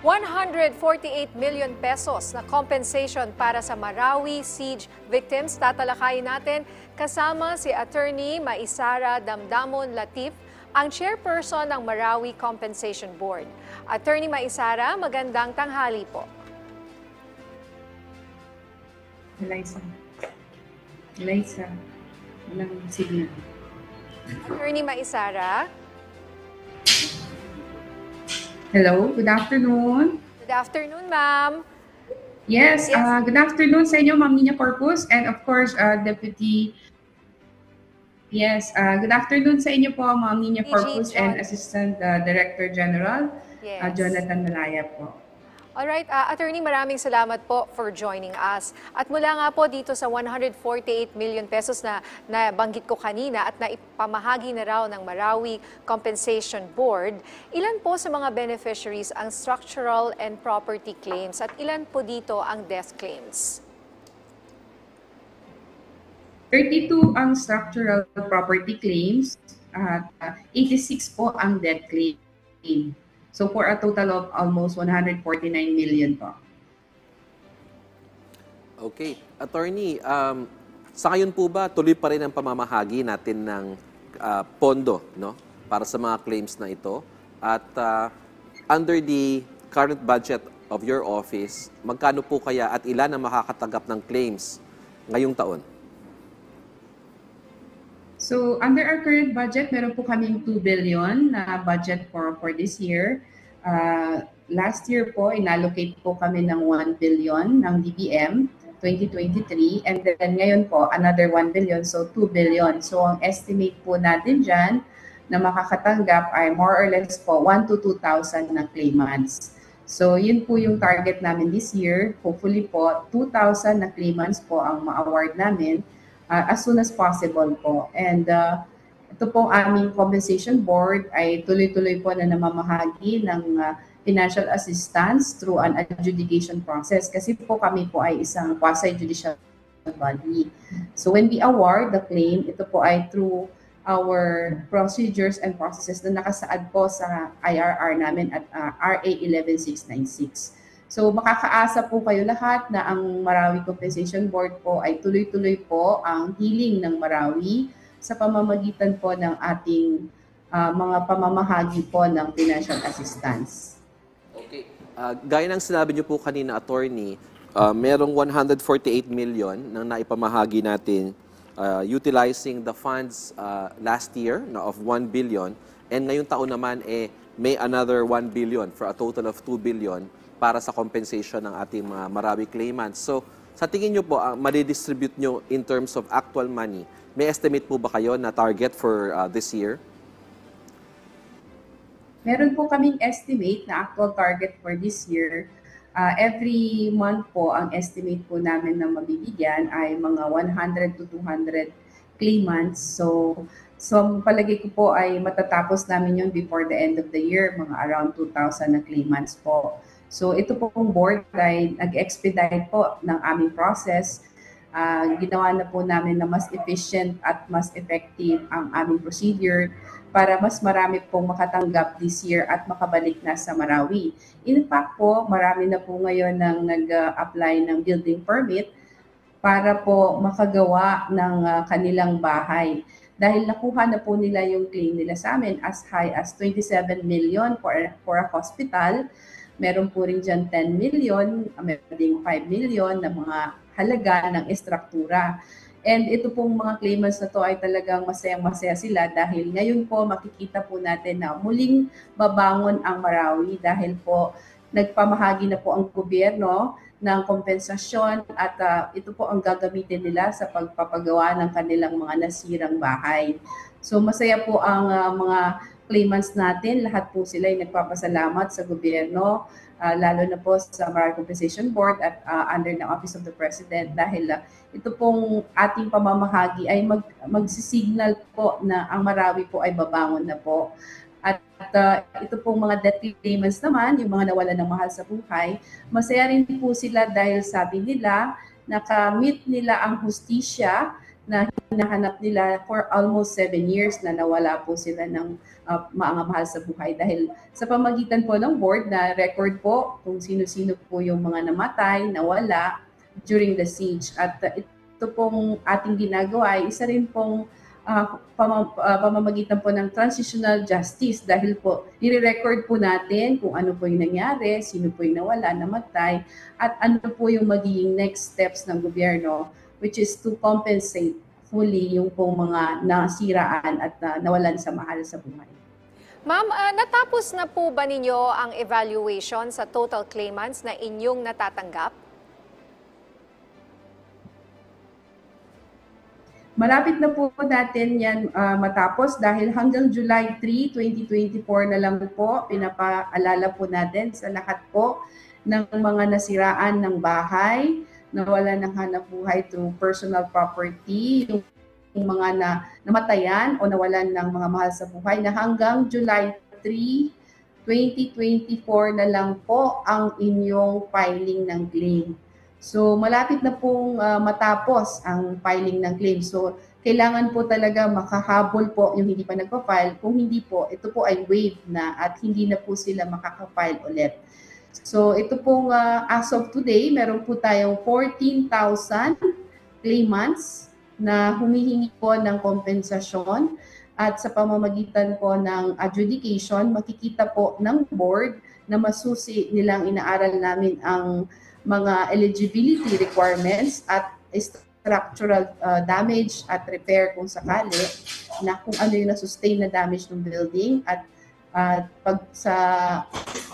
148 million pesos na compensation para sa Marawi siege victims. Tatalakayin natin kasama si Attorney Maisara Damdamon Latif, ang chairperson ng Marawi Compensation Board. Attorney Maisara, magandang tanghali po. Liza, walang signal. Attorney Maisara. Hello, good afternoon. Good afternoon, ma'am. Yes, good afternoon sa inyo, Ma'am Nina Corpus, and of course, Deputy. Yes, good afternoon sa inyo po, Ma'am Nina Corpus, and Assistant Director General, Jonathan Malaya po. Alright, Attorney, maraming salamat po for joining us. At mula nga po dito sa 148 million pesos na nabanggit ko kanina at naipamahagi na raw ng Marawi Compensation Board, ilan po sa mga beneficiaries ang structural and property claims at ilan po dito ang death claims? 32 ang structural property claims at 86 po ang death claim. So for a total of almost 149 million po. Okay. Attorney, sa ngayon po ba tuloy pa rin ang pamamahagi natin ng pondo, no, para sa mga claims na ito? At under the current budget of your office, magkano po kaya at ilan ang makakatanggap ng claims ngayong taon? So, under our current budget, meron po kaming 2 billion na budget for this year. Last year po, inallocate po kami ng 1 billion ng DBM 2023. And then ngayon po, another 1 billion, so 2 billion. So, ang estimate po natin dyan na makakatanggap ay more or less po 1 to 2,000 na claimants. So, yun po yung target namin this year. Hopefully po, 2,000 na claimants po ang ma-award namin as soon as possible po. And ito pong aming compensation board ay tuloy-tuloy po na namamahagi ng financial assistance through an adjudication process kasi po kami po ay isang quasi-judicial body. So when we award the claim, ito po ay through our procedures and processes na nakasaad po sa IRR namin at RA 11696. So makakaasa po kayo lahat na ang Marawi Compensation Board po ay tuloy-tuloy po ang healing ng Marawi sa pamamagitan po ng ating mga pamamahagi po ng financial assistance. Okay. Gaya ng sinabi niyo po kanina, Attorney, merong 148 million na naipamahagi natin utilizing the funds last year na of 1 billion and ngayong taon naman may another 1 billion for a total of 2 billion para sa compensation ng ating mga Marawi claimants. So, sa tingin nyo po, madidistribute nyo in terms of actual money, may estimate po ba kayo na target for this year? Meron po kaming estimate na actual target for this year. Every month po, ang estimate po namin na mabibigyan ay mga 100 to 200 claimants. So palagay ko po ay matatapos namin yun before the end of the year, mga around 2,000 na claimants po. So ito pong board ay nag-expedite po ng aming process. Ginawa na po namin na mas efficient at mas effective ang aming procedure para mas marami pong makatanggap this year at makabalik na sa Marawi. In fact po, marami na po ngayon nang nag-apply ng building permit para po makagawa ng kanilang bahay. Dahil nakuha na po nila yung claim nila sa amin as high as 27 million for a hospital. Meron po rin dyan 10 million, meron din 5 million na mga halaga ng estruktura. And ito pong mga claimants na to ay talagang masayang-masaya sila dahil ngayon po makikita po natin na muling babangon ang Marawi dahil po nagpamahagi na po ang gobyerno ng kompensasyon at ito po ang gagamitin nila sa pagpapagawa ng kanilang mga nasirang bahay. So masaya po ang mga claimants natin, lahat po sila ay nagpapasalamat sa gobyerno, lalo na po sa Marawi Compensation Board at under ng Office of the President dahil ito pong ating pamamahagi ay magsisignal po na ang Marawi po ay babangon na po. At ito pong mga death claimants naman, yung mga nawalan ng mahal sa buhay, masaya rin po sila dahil sabi nila, nakamit nila ang hustisya na hinahanap nila for almost 7 years na nawala po sila ng mga mahal sa buhay dahil sa pamagitan po ng board na record po kung sino-sino po yung mga namatay, nawala during the siege. At ito pong ating ginagawa ay isa rin pong pamamagitan po ng transitional justice dahil po nire-record po natin kung ano po yung nangyari, sino po yung nawala, namatay, at ano po yung magiging next steps ng gobyerno, which is to compensate fully yung pong mga nasiraan at nawalan sa mahal sa buhay. Ma'am, natapos na po ba ninyo ang evaluation sa total claimants na inyong natatanggap? Malapit na po natin yan matapos dahil hanggang July 3, 2024 na lang po, pinapaalala po natin sa lahat po ng mga nasiraan ng bahay, nawala ng hanap buhay through personal property, yung mga namatayan o nawalan ng mga mahal sa buhay na hanggang July 3, 2024 na lang po ang inyong filing ng claim. So malapit na pong matapos ang filing ng claim. So kailangan po talaga makahabol po yung hindi pa nagpa-file. Kung hindi po, ito po ay waived na at hindi na po sila makaka-file ulit. So ito pong as of today, meron po tayong 14,000 claimants na humihingi po ng kompensasyon at sa pamamagitan po ng adjudication, makikita po ng board na masusi nilang inaaral namin ang mga eligibility requirements at structural damage at repair kung sakali na kung ano yung na-sustain na damage ng building at pag sa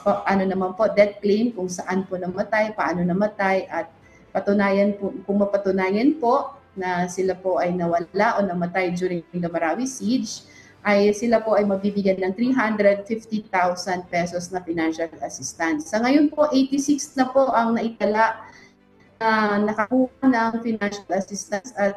ano naman po death claim kung saan po namatay, paano namatay at patunayan po kung mapatunayan po na sila po ay nawala o namatay during the Marawi siege ay sila po ay mabibigyan ng 350,000 pesos na financial assistance. Sa ngayon po, 86 na po ang naitala na nakakuha ng financial assistance at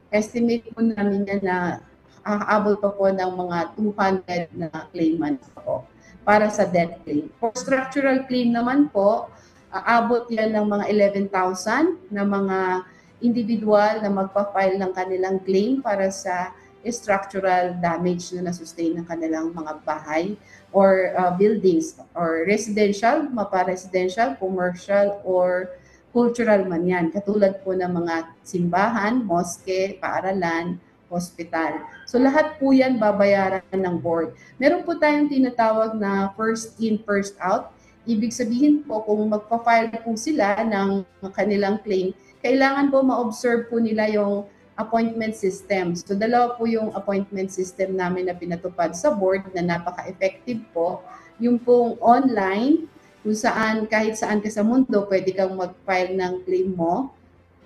estimate po namin yan na aabot pa po ng mga 200 na claimants po para sa death claim. For structural claim naman po, aabot yan ng mga 11,000 na mga individual na magpa-file ng kanilang claim para sa structural damage na na-sustain ng kanilang mga bahay or buildings or residential, mapa-residential, commercial, or cultural man yan. Katulad po ng mga simbahan, moske, paaralan, hospital. So lahat po yan babayaran ng board. Meron po tayong tinatawag na first in, first out. Ibig sabihin po kung magpa-file po sila ng kanilang claim, kailangan po ma-observe po nila yung appointment system. So dalawa po yung appointment system namin na pinatupad sa board na napaka-effective po. Yung pong online, kung saan kahit saan ka sa mundo, pwede kang mag-file ng claim mo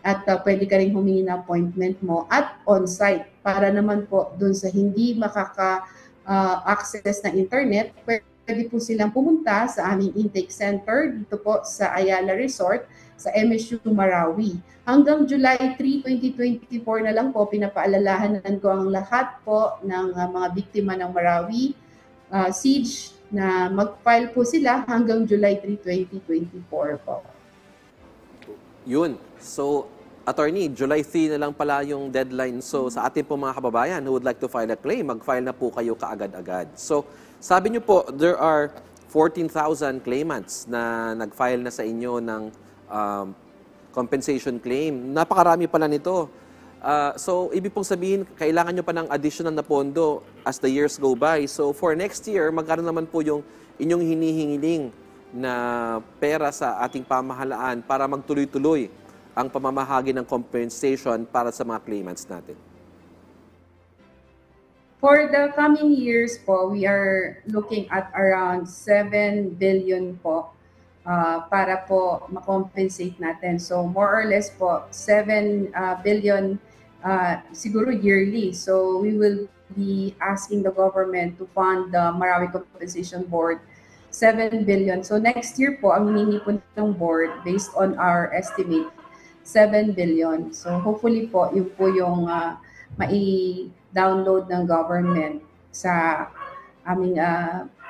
at pwede ka rin humingi ng appointment mo at on-site para naman po dun sa hindi makaka-access ng internet, pwede po silang pumunta sa aming intake center dito po sa Ayala Resort sa MSU Marawi. Hanggang July 3, 2024 na lang po, pinapaalalahanan ko ang lahat po ng mga biktima ng Marawi siege na mag-file po sila hanggang July 3, 2024 po. Yun. So, Attorney, July 3 na lang pala yung deadline. So, sa ating po mga kababayan who would like to file a claim, mag-file na po kayo kaagad-agad. So, sabi niyo po, there are 14,000 claimants na nag-file na sa inyo ng compensation claim. Napakarami pala nito. So, ibig pong sabihin, kailangan nyo pa ng additional na pondo as the years go by. So, for next year, magkano naman po yung inyong hinihingiling na pera sa ating pamahalaan para magtuloy-tuloy ang pamamahagi ng compensation para sa mga claimants natin? For the coming years po, we are looking at around 7 billion po para po makompensate natin. So more or less po, 7 billion siguro yearly. So we will be asking the government to fund the Marawi Compensation Board 7 billion. So next year po, ang hinihingi po ng board based on our estimate, 7 billion. So hopefully po, yun po yung mai-download ng government sa aming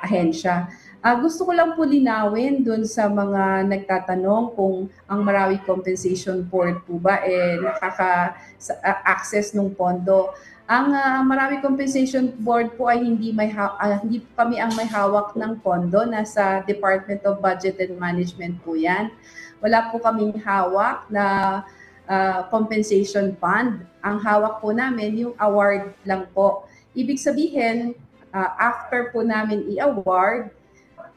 ahensya. Gusto ko lang po linawin dun sa mga nagtatanong kung ang Marawi Compensation Board po ba nakaka-access ng pondo. Ang Marawi Compensation Board po ay hindi kami ang may hawak ng pondo. Nasa Department of Budget and Management po yan. Wala po kaming hawak na compensation fund. Ang hawak po namin yung award lang po. Ibig sabihin, after po namin i-award,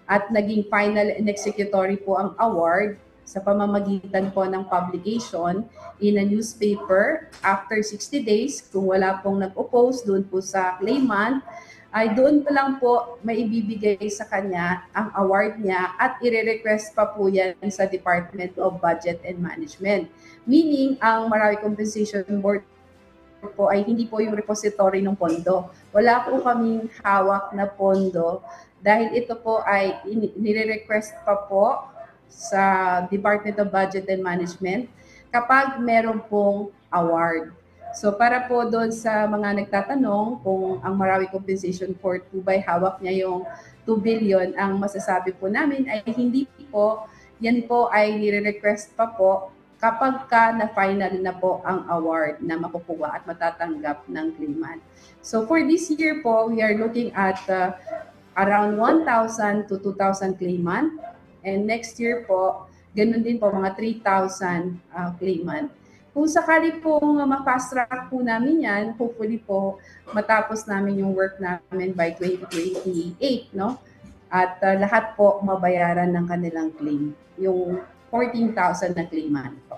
at naging final and executory po ang award sa pamamagitan po ng publication in a newspaper after 60 days, kung wala pong nag-oppose doon po sa claimant, ay doon pa lang po may ibibigay sa kanya ang award niya at i-request pa po yan sa Department of Budget and Management. Meaning, ang Marawi Compensation Board po ay hindi po yung repository ng pondo. Wala po kaming hawak na pondo dahil ito po ay nire-request pa po sa Department of Budget and Management kapag meron pong award. So para po doon sa mga nagtatanong kung ang Marawi Compensation Board po ba'y hawak niya yung 2 billion, ang masasabi po namin ay hindi po. Yan po ay nire-request pa po kapag na final na po ang award na makukuha at matatanggap ng claimant. So for this year po, we are looking at around 1,000 to 2,000 claimant. And next year po, ganun din po, mga 3,000 claimant. Kung sakali pong ma-fast track po namin yan, hopefully po matapos namin yung work namin by 2028, no? At lahat po mabayaran ng kanilang claim, yung 14,000 na claimant po.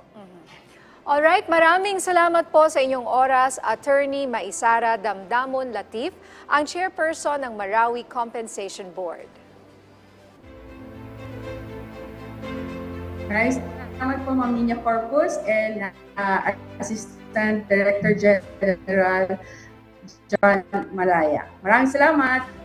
Alright, maraming salamat po sa inyong oras, Attorney Maisara Damdamon Latif, ang chairperson ng Marawi Compensation Board. Guys, salamat po Ma'am Nina Corpus and Assistant Director General John Malaya. Maraming salamat!